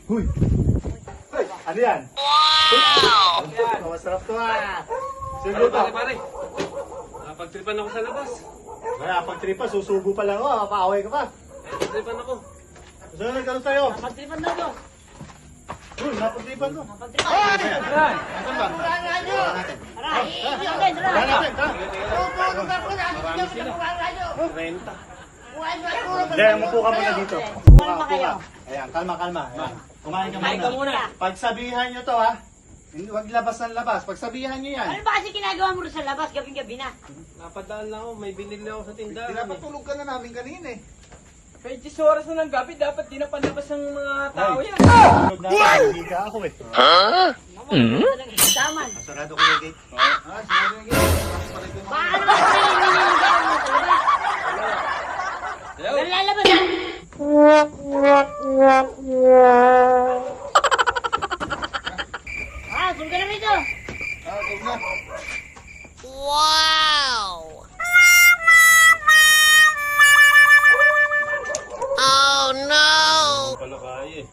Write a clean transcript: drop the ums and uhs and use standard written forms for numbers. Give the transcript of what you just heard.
Huy! Huy! Ano yan? Wow! Masarap to ah! Sige to. Pare. Napagtripan ako sa labas. Kaya pagtripa, susubo pa lang ako, paaway ka pa. Napagtripan ako. Saan nagkaroon tayo? Napagtripan na to. Huy, napagtripan to. Napagtripan. Ayan. Asan ba? Tara, iiyo din, tara. Tara natin, tara. Renta. Hindi, umupo ka muna dito. Kumalma kayo. Ayan, kalma, kalma. Ayan. Kumain ka Kumain ka muna. muna. Pagsabihan nyo to ha. Huwag labas ng labas. Pagsabihan nyo yan. Ano ba kasi ginagawa mo rin sa labas gabing-gabi na? Napadaan lang ako. May binili ako sa tindahan. Pinapatulog ka na namin kanina eh. 20 oras na ng gabi, dapat di na panlabas ng mga tao yan. Tulog na ako, hindi ka ako eh. Talaga hisaman. Sarado ko yung gate. Sarado yung gate. Paano ba kayo niniligaw mo sa labas? Hello? Pero lalabas na. Tulog ka na rito. Tulog na. Pala kaya eh.